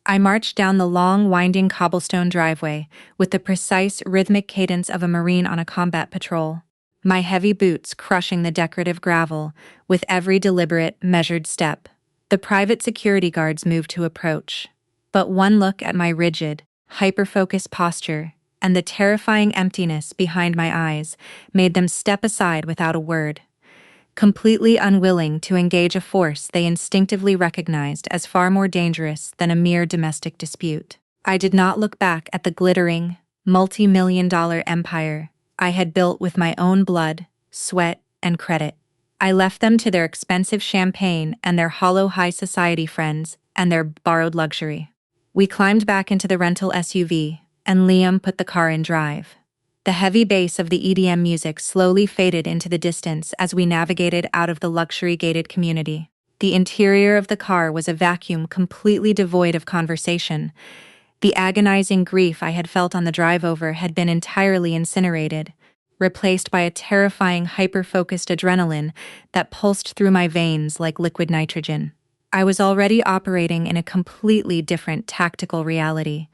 I marched down the long, winding cobblestone driveway with the precise, rhythmic cadence of a Marine on a combat patrol, my heavy boots crushing the decorative gravel with every deliberate, measured step. The private security guards moved to approach, but one look at my rigid, hyper-focused posture and the terrifying emptiness behind my eyes made them step aside without a word, completely unwilling to engage a force they instinctively recognized as far more dangerous than a mere domestic dispute. I did not look back at the glittering, multi-million-dollar empire I had built with my own blood, sweat, and credit. I left them to their expensive champagne and their hollow high society friends and their borrowed luxury. We climbed back into the rental SUV, and Liam put the car in drive. The heavy bass of the EDM music slowly faded into the distance as we navigated out of the luxury-gated community. The interior of the car was a vacuum completely devoid of conversation. The agonizing grief I had felt on the drive over had been entirely incinerated, replaced by a terrifying hyper-focused adrenaline that pulsed through my veins like liquid nitrogen. I was already operating in a completely different tactical reality.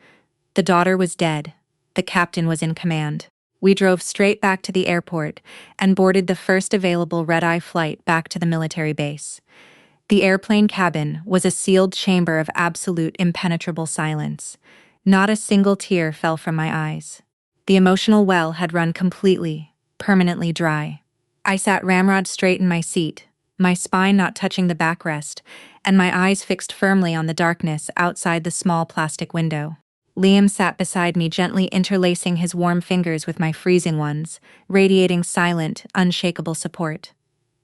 The daughter was dead. The captain was in command. We drove straight back to the airport and boarded the first available red-eye flight back to the military base. The airplane cabin was a sealed chamber of absolute impenetrable silence. Not a single tear fell from my eyes. The emotional well had run completely, permanently dry. I sat ramrod straight in my seat, my spine not touching the backrest, and my eyes fixed firmly on the darkness outside the small plastic window. Liam sat beside me, gently interlacing his warm fingers with my freezing ones, radiating silent, unshakable support.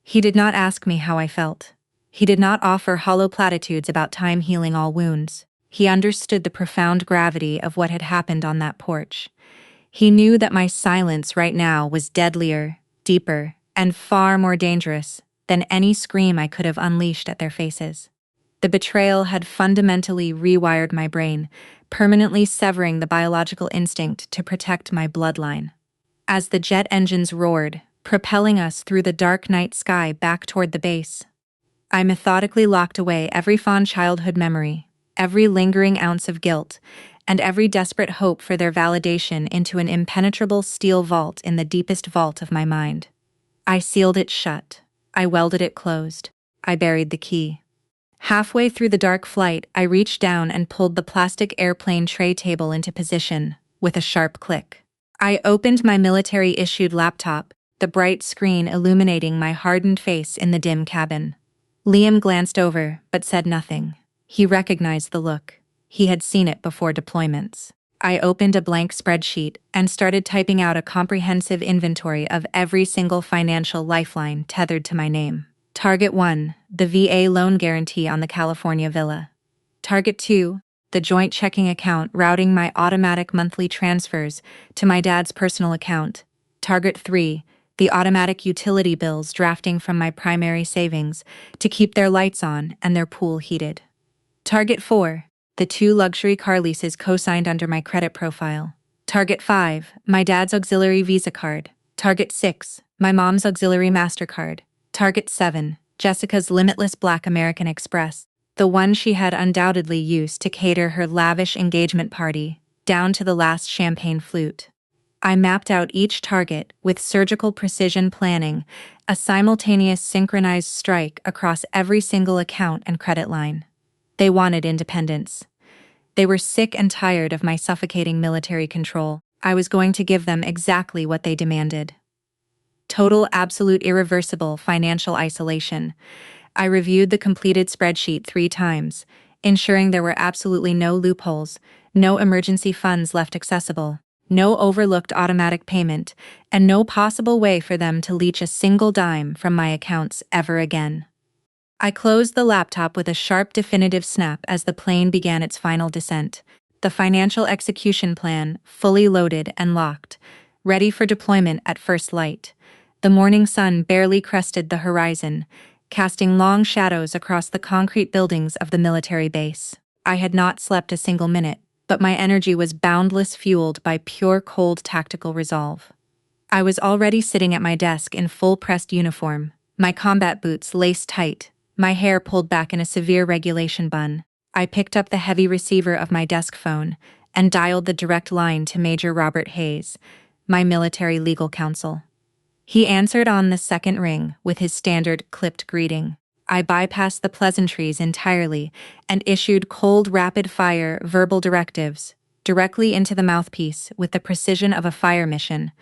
He did not ask me how I felt. He did not offer hollow platitudes about time healing all wounds. He understood the profound gravity of what had happened on that porch. He knew that my silence right now was deadlier, deeper, and far more dangerous than any scream I could have unleashed at their faces. The betrayal had fundamentally rewired my brain, permanently severing the biological instinct to protect my bloodline. As the jet engines roared, propelling us through the dark night sky back toward the base, I methodically locked away every fond childhood memory, every lingering ounce of guilt, and every desperate hope for their validation into an impenetrable steel vault in the deepest vault of my mind. I sealed it shut. I welded it closed. I buried the key. Halfway through the dark flight, I reached down and pulled the plastic airplane tray table into position, with a sharp click. I opened my military-issued laptop, the bright screen illuminating my hardened face in the dim cabin. Liam glanced over, but said nothing. He recognized the look. He had seen it before deployments. I opened a blank spreadsheet and started typing out a comprehensive inventory of every single financial lifeline tethered to my name. Target 1, the VA loan guarantee on the California villa. Target 2, the joint checking account routing my automatic monthly transfers to my dad's personal account. Target 3, the automatic utility bills drafting from my primary savings to keep their lights on and their pool heated. Target 4, the 2 luxury car leases co-signed under my credit profile. Target 5, my dad's auxiliary Visa card. Target 6, my mom's auxiliary MasterCard. Target 7, Jessica's limitless Black American Express, the one she had undoubtedly used to cater her lavish engagement party, down to the last champagne flute. I mapped out each target with surgical precision planning, a simultaneous synchronized strike across every single account and credit line. They wanted independence. They were sick and tired of my suffocating military control. I was going to give them exactly what they demanded. Total, absolute, irreversible financial isolation. I reviewed the completed spreadsheet 3 times, ensuring there were absolutely no loopholes, no emergency funds left accessible, no overlooked automatic payment, and no possible way for them to leach a single dime from my accounts ever again. I closed the laptop with a sharp, definitive snap as the plane began its final descent. The financial execution plan, fully loaded and locked, ready for deployment at first light. The morning sun barely crested the horizon, casting long shadows across the concrete buildings of the military base. I had not slept a single minute, but my energy was boundless, fueled by pure cold tactical resolve. I was already sitting at my desk in full-pressed uniform, my combat boots laced tight, my hair pulled back in a severe regulation bun. I picked up the heavy receiver of my desk phone and dialed the direct line to Major Robert Hayes, my military legal counsel. He answered on the second ring with his standard clipped greeting. I bypassed the pleasantries entirely and issued cold, rapid-fire verbal directives directly into the mouthpiece with the precision of a fire mission.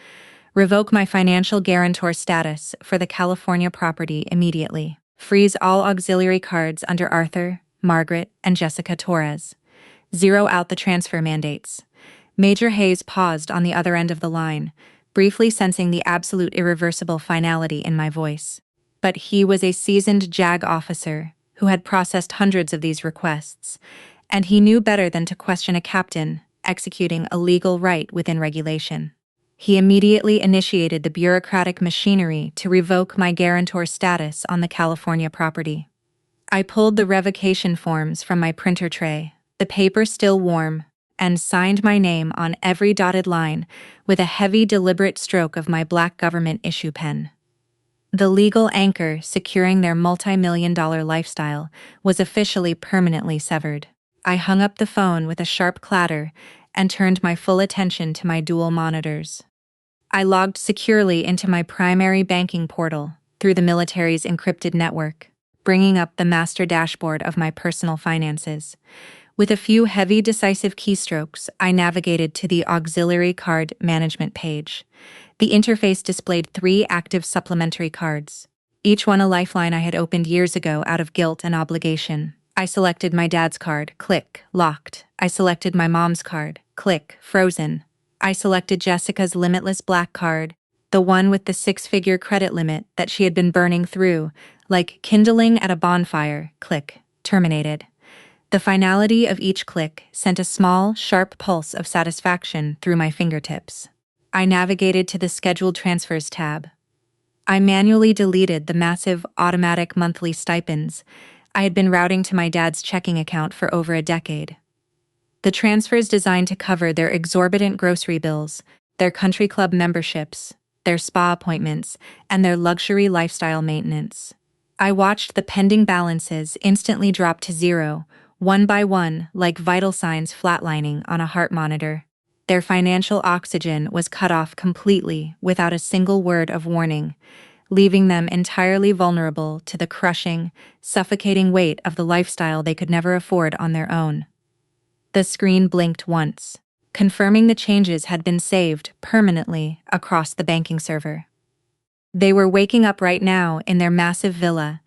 Revoke my financial guarantor status for the California property immediately. Freeze all auxiliary cards under Arthur, Margaret, and Jessica Torres. Zero out the transfer mandates. Major Hayes paused on the other end of the line, briefly sensing the absolute irreversible finality in my voice. But he was a seasoned JAG officer who had processed hundreds of these requests, and he knew better than to question a captain executing a legal right within regulation. He immediately initiated the bureaucratic machinery to revoke my guarantor status on the California property. I pulled the revocation forms from my printer tray, the paper still warm, and signed my name on every dotted line with a heavy, deliberate stroke of my black government issue pen. The legal anchor securing their multi-million-dollar lifestyle was officially permanently severed. I hung up the phone with a sharp clatter and turned my full attention to my dual monitors. I logged securely into my primary banking portal through the military's encrypted network, bringing up the master dashboard of my personal finances. With a few heavy, decisive keystrokes, I navigated to the auxiliary card management page. The interface displayed 3 active supplementary cards, each one a lifeline I had opened years ago out of guilt and obligation. I selected my dad's card, click, locked. I selected my mom's card, click, frozen. I selected Jessica's limitless black card, the one with the 6-figure credit limit that she had been burning through, like kindling at a bonfire, click, terminated. The finality of each click sent a small, sharp pulse of satisfaction through my fingertips. I navigated to the Scheduled Transfers tab. I manually deleted the massive automatic monthly stipends I had been routing to my dad's checking account for over a decade. The transfers designed to cover their exorbitant grocery bills, their country club memberships, their spa appointments, and their luxury lifestyle maintenance. I watched the pending balances instantly drop to zero, one by one, like vital signs flatlining on a heart monitor. Their financial oxygen was cut off completely without a single word of warning, leaving them entirely vulnerable to the crushing, suffocating weight of the lifestyle they could never afford on their own. The screen blinked once, confirming the changes had been saved permanently across the banking server. They were waking up right now in their massive villa,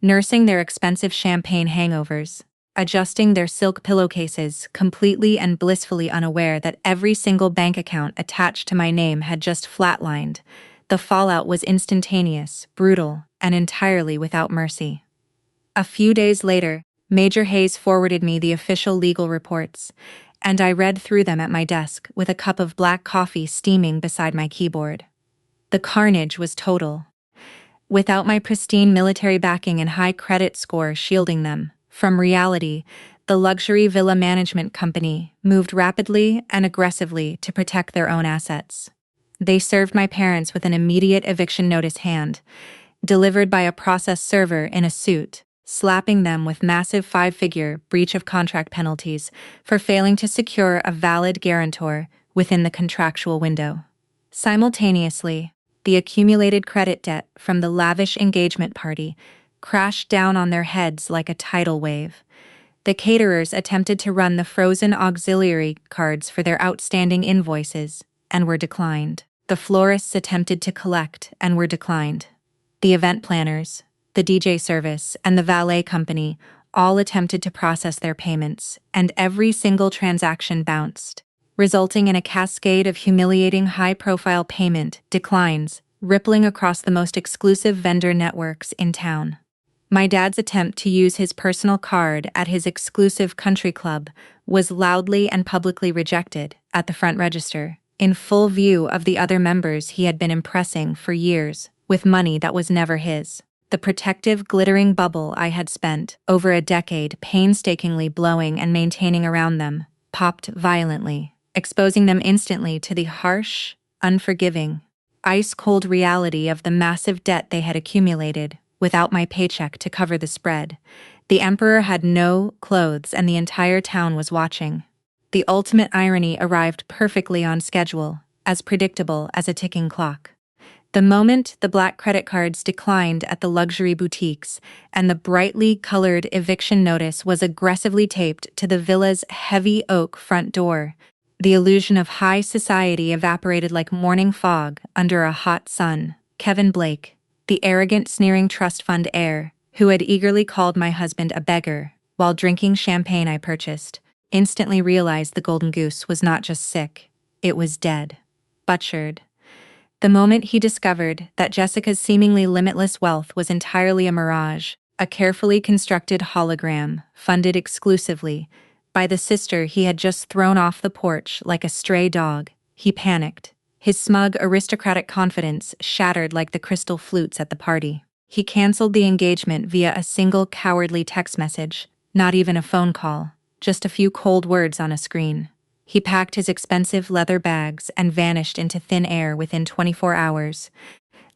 nursing their expensive champagne hangovers, adjusting their silk pillowcases, completely and blissfully unaware that every single bank account attached to my name had just flatlined. The fallout was instantaneous, brutal, and entirely without mercy. A few days later, Major Hayes forwarded me the official legal reports, and I read through them at my desk with a cup of black coffee steaming beside my keyboard. The carnage was total. Without my pristine military backing and high credit score shielding them from reality, the luxury villa management company moved rapidly and aggressively to protect their own assets. They served my parents with an immediate eviction notice delivered by a process server in a suit, slapping them with massive 5-figure breach of contract penalties for failing to secure a valid guarantor within the contractual window. Simultaneously, the accumulated credit debt from the lavish engagement party crashed down on their heads like a tidal wave. The caterers attempted to run the frozen auxiliary cards for their outstanding invoices and were declined. The florists attempted to collect and were declined. The event planners, the DJ service, and the valet company all attempted to process their payments, and every single transaction bounced, resulting in a cascade of humiliating high-profile payment declines rippling across the most exclusive vendor networks in town. My dad's attempt to use his personal card at his exclusive country club was loudly and publicly rejected at the front register, in full view of the other members he had been impressing for years with money that was never his. The protective, glittering bubble I had spent over a decade painstakingly blowing and maintaining around them popped violently, exposing them instantly to the harsh, unforgiving, ice-cold reality of the massive debt they had accumulated without my paycheck to cover the spread. The emperor had no clothes and the entire town was watching. The ultimate irony arrived perfectly on schedule, as predictable as a ticking clock. The moment the black credit cards declined at the luxury boutiques and the brightly colored eviction notice was aggressively taped to the villa's heavy oak front door, the illusion of high society evaporated like morning fog under a hot sun. Kevin Blake, the arrogant, sneering trust fund heir, who had eagerly called my husband a beggar while drinking champagne I purchased, instantly realized the golden goose was not just sick, it was dead. Butchered. The moment he discovered that Jessica's seemingly limitless wealth was entirely a mirage, a carefully constructed hologram, funded exclusively by the sister he had just thrown off the porch like a stray dog, he panicked. His smug, aristocratic confidence shattered like the crystal flutes at the party. He canceled the engagement via a single cowardly text message, not even a phone call, just a few cold words on a screen. He packed his expensive leather bags and vanished into thin air within 24 hours,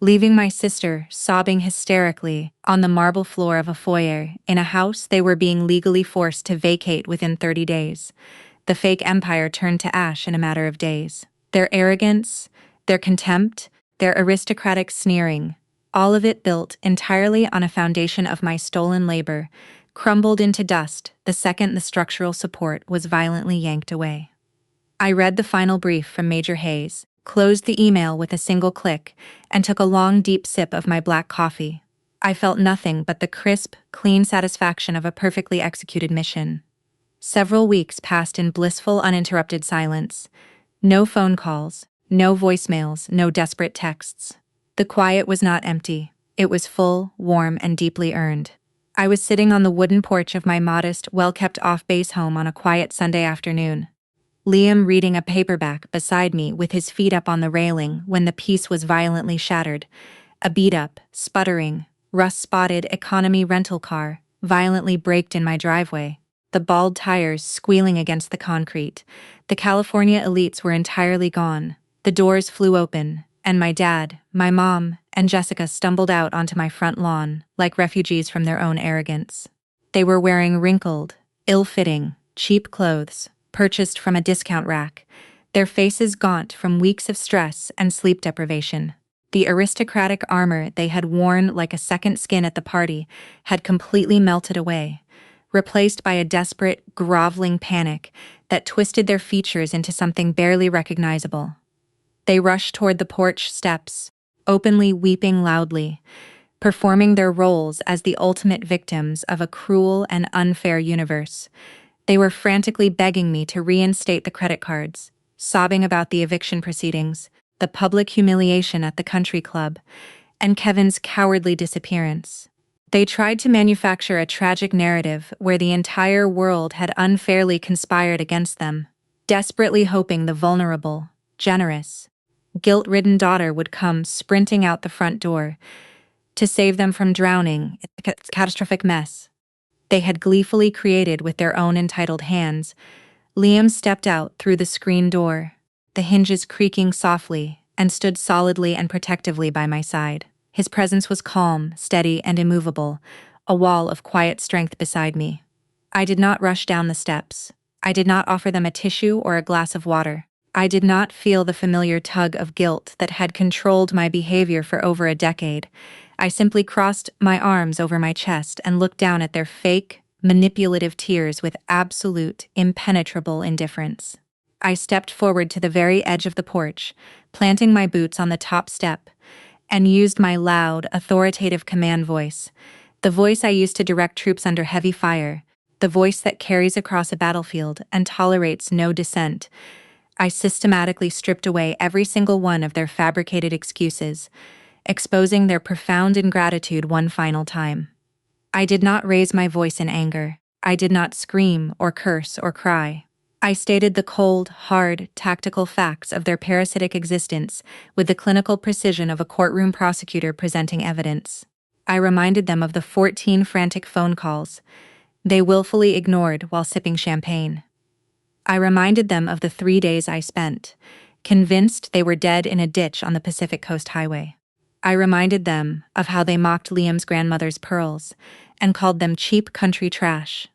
leaving my sister sobbing hysterically on the marble floor of a foyer in a house they were being legally forced to vacate within 30 days. The fake empire turned to ash in a matter of days. Their arrogance, their contempt, their aristocratic sneering, all of it built entirely on a foundation of my stolen labor, crumbled into dust the second the structural support was violently yanked away. I read the final brief from Major Hayes, closed the email with a single click, and took a long, deep sip of my black coffee. I felt nothing but the crisp, clean satisfaction of a perfectly executed mission. Several weeks passed in blissful, uninterrupted silence. No phone calls, no voicemails, no desperate texts. The quiet was not empty. It was full, warm, and deeply earned. I was sitting on the wooden porch of my modest, well-kept off-base home on a quiet Sunday afternoon. Liam reading a paperback beside me with his feet up on the railing when the peace was violently shattered. A beat-up, sputtering, rust-spotted economy rental car violently braked in my driveway, the bald tires squealing against the concrete. The California elites were entirely gone. The doors flew open, and my dad, my mom, and Jessica stumbled out onto my front lawn like refugees from their own arrogance. They were wearing wrinkled, ill-fitting, cheap clothes, purchased from a discount rack, their faces gaunt from weeks of stress and sleep deprivation. The aristocratic armor they had worn like a second skin at the party had completely melted away, replaced by a desperate, groveling panic that twisted their features into something barely recognizable. They rushed toward the porch steps, openly weeping loudly, performing their roles as the ultimate victims of a cruel and unfair universe. They were frantically begging me to reinstate the credit cards, sobbing about the eviction proceedings, the public humiliation at the country club, and Kevin's cowardly disappearance. They tried to manufacture a tragic narrative where the entire world had unfairly conspired against them, desperately hoping the vulnerable, generous, guilt-ridden daughter would come sprinting out the front door to save them from drowning in the catastrophic mess they had gleefully created with their own entitled hands. Liam stepped out through the screen door, the hinges creaking softly, and stood solidly and protectively by my side. His presence was calm, steady, and immovable, a wall of quiet strength beside me. I did not rush down the steps. I did not offer them a tissue or a glass of water. I did not feel the familiar tug of guilt that had controlled my behavior for over a decade. I simply crossed my arms over my chest and looked down at their fake, manipulative tears with absolute, impenetrable indifference. I stepped forward to the very edge of the porch, planting my boots on the top step, and used my loud, authoritative command voice, the voice I used to direct troops under heavy fire, the voice that carries across a battlefield and tolerates no dissent. I systematically stripped away every single one of their fabricated excuses, exposing their profound ingratitude one final time. I did not raise my voice in anger. I did not scream or curse or cry. I stated the cold, hard, tactical facts of their parasitic existence with the clinical precision of a courtroom prosecutor presenting evidence. I reminded them of the 14 frantic phone calls they willfully ignored while sipping champagne. I reminded them of the 3 days I spent, convinced they were dead in a ditch on the Pacific Coast Highway. I reminded them of how they mocked Liam's grandmother's pearls and called them cheap country trash.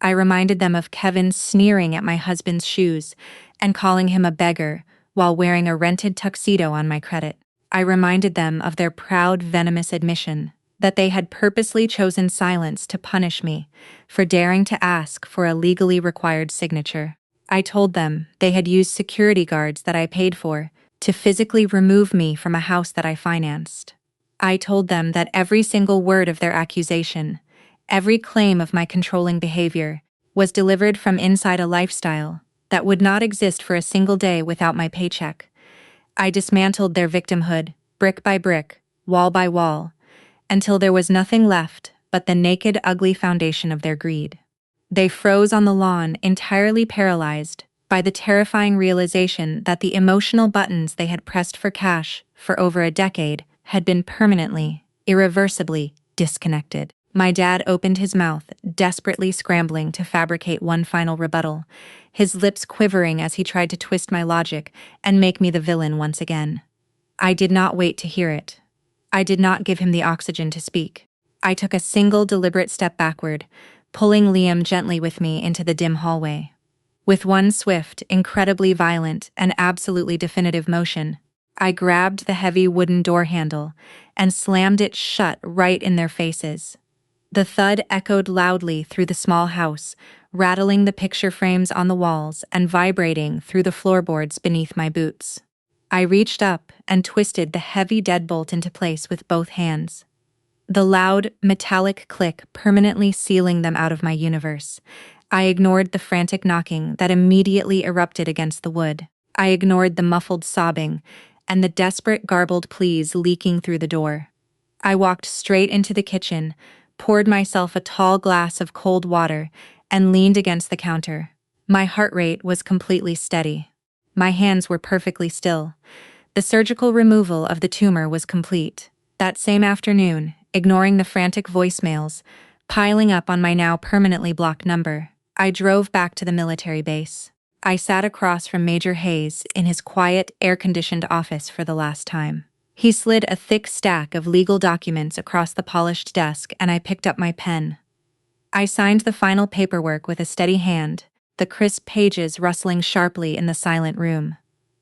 I reminded them of Kevin sneering at my husband's shoes and calling him a beggar while wearing a rented tuxedo on my credit. I reminded them of their proud, venomous admission that they had purposely chosen silence to punish me for daring to ask for a legally required signature. I told them they had used security guards that I paid for to physically remove me from a house that I financed. I told them that every single word of their accusation, every claim of my controlling behavior, was delivered from inside a lifestyle that would not exist for a single day without my paycheck. I dismantled their victimhood, brick by brick, wall by wall, until there was nothing left but the naked, ugly foundation of their greed. They froze on the lawn, entirely paralyzed by the terrifying realization that the emotional buttons they had pressed for cash for over a decade had been permanently, irreversibly disconnected. My dad opened his mouth, desperately scrambling to fabricate one final rebuttal, his lips quivering as he tried to twist my logic and make me the villain once again. I did not wait to hear it. I did not give him the oxygen to speak. I took a single deliberate step backward, pulling Liam gently with me into the dim hallway. With one swift, incredibly violent, and absolutely definitive motion, I grabbed the heavy wooden door handle and slammed it shut right in their faces. The thud echoed loudly through the small house, rattling the picture frames on the walls and vibrating through the floorboards beneath my boots. I reached up and twisted the heavy deadbolt into place with both hands, the loud, metallic click permanently sealing them out of my universe. I ignored the frantic knocking that immediately erupted against the wood. I ignored the muffled sobbing and the desperate garbled pleas leaking through the door. I walked straight into the kitchen, poured myself a tall glass of cold water, and leaned against the counter. My heart rate was completely steady. My hands were perfectly still. The surgical removal of the tumor was complete. That same afternoon, ignoring the frantic voicemails piling up on my now permanently blocked number, I drove back to the military base. I sat across from Major Hayes in his quiet, air-conditioned office for the last time. He slid a thick stack of legal documents across the polished desk, and I picked up my pen. I signed the final paperwork with a steady hand, the crisp pages rustling sharply in the silent room.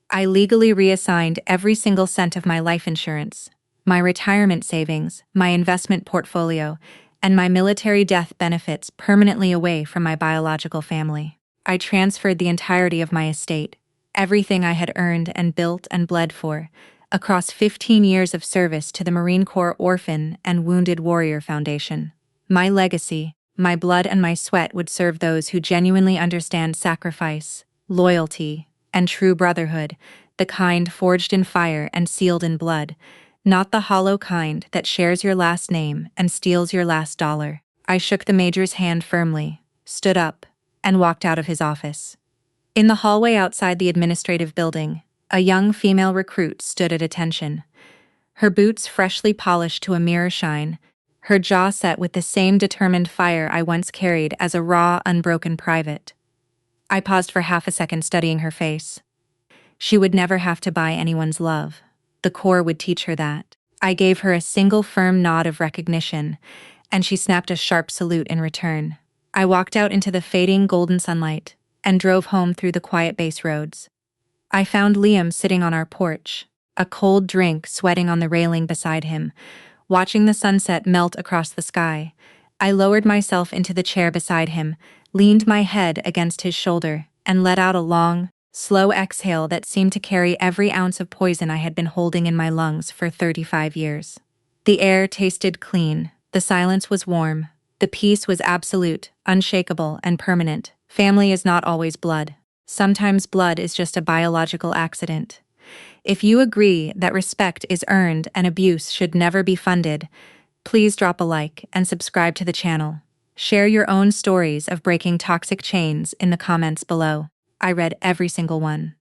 I legally reassigned every single cent of my life insurance, my retirement savings, my investment portfolio, and my military death benefits permanently away from my biological family. I transferred the entirety of my estate, everything I had earned and built and bled for, across 15 years of service to the Marine Corps Orphan and Wounded Warrior Foundation. My legacy, my blood and my sweat would serve those who genuinely understand sacrifice, loyalty, and true brotherhood, the kind forged in fire and sealed in blood, not the hollow kind that shares your last name and steals your last dollar. I shook the major's hand firmly, stood up, and walked out of his office. In the hallway outside the administrative building, a young female recruit stood at attention. Her boots freshly polished to a mirror shine, her jaw set with the same determined fire I once carried as a raw, unbroken private. I paused for half a second studying her face. She would never have to buy anyone's love. The Corps would teach her that. I gave her a single firm nod of recognition, and she snapped a sharp salute in return. I walked out into the fading golden sunlight and drove home through the quiet base roads. I found Liam sitting on our porch, a cold drink sweating on the railing beside him, watching the sunset melt across the sky. I lowered myself into the chair beside him, leaned my head against his shoulder, and let out a long, slow exhale that seemed to carry every ounce of poison I had been holding in my lungs for 35 years. The air tasted clean, the silence was warm, the peace was absolute, unshakable, and permanent. Family is not always blood. Sometimes blood is just a biological accident. If you agree that respect is earned and abuse should never be funded, Please drop a like and subscribe to the channel. Share your own stories of breaking toxic chains in the comments below. I read every single one.